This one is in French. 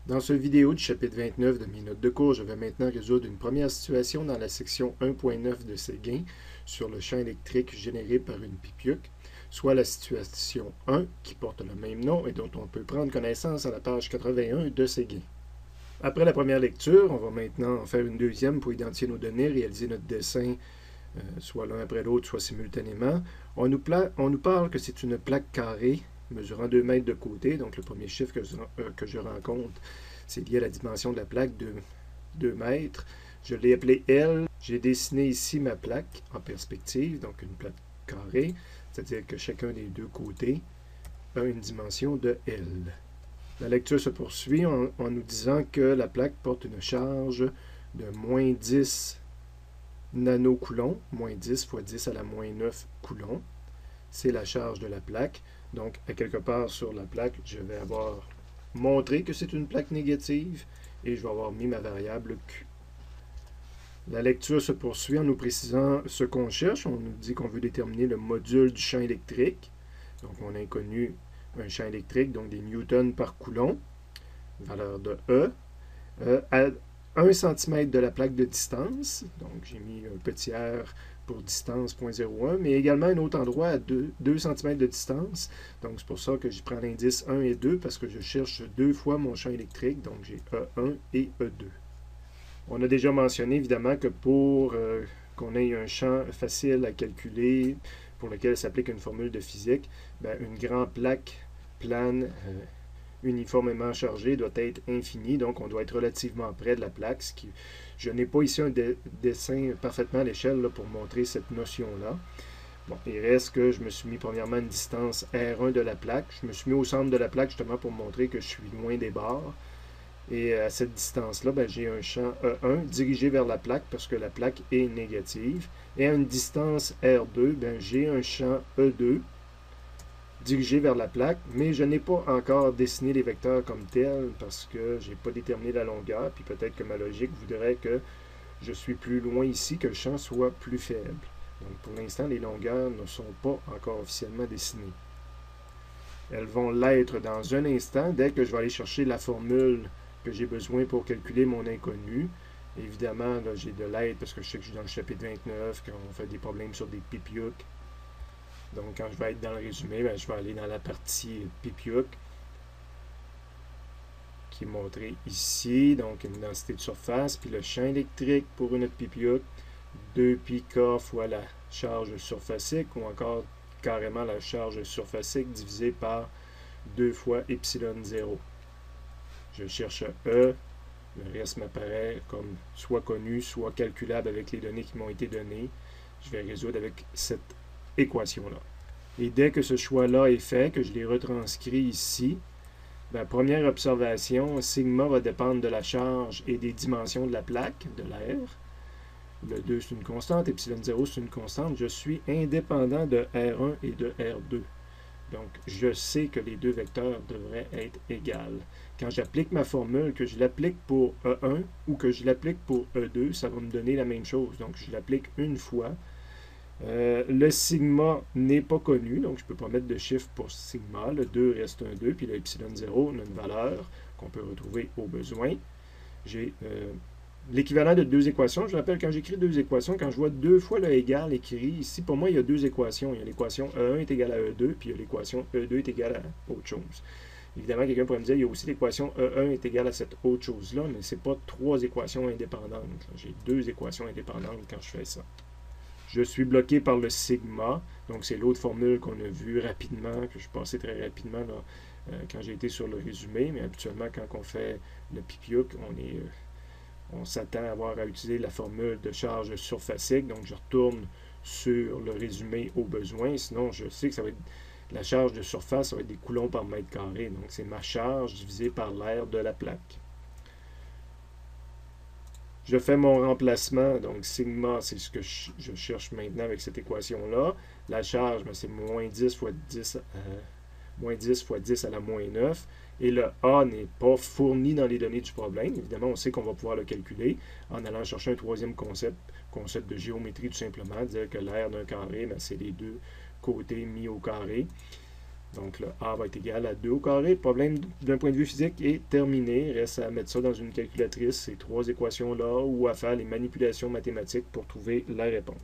Dans cette vidéo du chapitre 29 de mes notes de cours, je vais maintenant résoudre une première situation dans la section 1.9 de Séguin sur le champ électrique généré par une pipiuc, soit la situation 1 qui porte le même nom et dont on peut prendre connaissance à la page 81 de Séguin. Après la première lecture, on va maintenant en faire une deuxième pour identifier nos données, réaliser notre dessin soit l'un après l'autre, soit simultanément. On nous parle que c'est une plaque carrée mesurant 2 mètres de côté. Donc le premier chiffre que je rencontre, c'est lié à la dimension de la plaque de 2 mètres. Je l'ai appelée L. J'ai dessiné ici ma plaque en perspective, donc une plaque carrée, c'est-à-dire que chacun des deux côtés a une dimension de L. La lecture se poursuit en nous disant que la plaque porte une charge de moins 10 nanocoulomb, moins 10 fois 10 à la moins 9 coulomb. C'est la charge de la plaque. Donc, à quelque part sur la plaque, je vais avoir montré que c'est une plaque négative et je vais avoir mis ma variable Q. La lecture se poursuit en nous précisant ce qu'on cherche. On nous dit qu'on veut déterminer le module du champ électrique. Donc, on a connu un champ électrique, donc des newtons par coulomb, valeur de E, à 1 cm de la plaque de distance. Donc, j'ai mis un petit r pour distance 0.01, mais également un autre endroit à 2 cm de distance. Donc, c'est pour ça que je prends l'indice 1 et 2 parce que je cherche deux fois mon champ électrique. Donc, j'ai E1 et E2. On a déjà mentionné évidemment que pour qu'on ait un champ facile à calculer, pour lequel s'applique une formule de physique, une grande plaque plane uniformément chargée doit être infinie, donc on doit être relativement près de la plaque. Je n'ai pas ici un dessin parfaitement à l'échelle pour montrer cette notion-là. Bon, il reste que je me suis mis premièrement une distance R1 de la plaque. Je me suis mis au centre de la plaque justement pour montrer que je suis loin des barres. Et à cette distance-là, j'ai un champ E1 dirigé vers la plaque parce que la plaque est négative. Et à une distance R2, j'ai un champ E2 dirigé vers la plaque, mais je n'ai pas encore dessiné les vecteurs comme tels parce que je n'ai pas déterminé la longueur, puis peut-être que ma logique voudrait que je suis plus loin ici, que le champ soit plus faible. Donc pour l'instant, les longueurs ne sont pas encore officiellement dessinées. Elles vont l'être dans un instant, dès que je vais aller chercher la formule que j'ai besoin pour calculer mon inconnu. Évidemment, là, j'ai de l'aide parce que je sais que je suis dans le chapitre 29, quand on fait des problèmes sur des pipiuc. Donc, quand je vais être dans le résumé, je vais aller dans la partie pipiuc qui est montrée ici. Donc, une densité de surface, puis le champ électrique pour une pipiuc, 2πk fois la charge surfacique, ou encore carrément la charge surfacique divisée par 2 fois epsilon 0. Je cherche E, le reste m'apparaît comme soit connu, soit calculable avec les données qui m'ont été données. Je vais résoudre avec cette équation-là. Et dès que ce choix-là est fait, que je l'ai retranscrit ici, première observation, sigma va dépendre de la charge et des dimensions de la plaque, de l'air. Le 2, c'est une constante, epsilon 0, c'est une constante. Je suis indépendant de R1 et de R2. Donc, je sais que les deux vecteurs devraient être égales. Quand j'applique ma formule, que je l'applique pour E1 ou que je l'applique pour E2, ça va me donner la même chose. Donc, je l'applique une fois. Le sigma n'est pas connu, donc je ne peux pas mettre de chiffre pour sigma. Le 2 reste un 2, puis le epsilon 0 a une valeur qu'on peut retrouver au besoin. J'ai l'équivalent de deux équations. Je rappelle, quand j'écris deux équations, quand je vois deux fois le égal écrit, ici, pour moi, il y a deux équations. Il y a l'équation E1 est égale à E2, puis il y a l'équation E2 est égale à autre chose. Évidemment, quelqu'un pourrait me dire, il y a aussi l'équation E1 est égale à cette autre chose-là, mais ce n'est pas trois équations indépendantes. J'ai deux équations indépendantes quand je fais ça. Je suis bloqué par le sigma, donc c'est l'autre formule qu'on a vue rapidement, que je passais très rapidement là, quand j'ai été sur le résumé, mais habituellement, quand on fait le pipiuc, on s'attend à avoir à utiliser la formule de charge surfacique, donc je retourne sur le résumé au besoin, sinon je sais que ça va être la charge de surface, ça va être des coulombs par mètre carré, donc c'est ma charge divisée par l'air de la plaque. Je fais mon remplacement, donc sigma, c'est ce que je cherche maintenant avec cette équation-là. La charge, c'est moins 10 fois 10 moins 10 fois 10 à la moins 9. Et le A n'est pas fourni dans les données du problème. Évidemment, on sait qu'on va pouvoir le calculer en allant chercher un troisième concept de géométrie tout simplement, dire que l'aire d'un carré, c'est les deux côtés mis au carré. Donc, le A va être égal à 2 au carré. Le problème d'un point de vue physique est terminé. Il reste à mettre ça dans une calculatrice, ces trois équations-là, ou à faire les manipulations mathématiques pour trouver la réponse.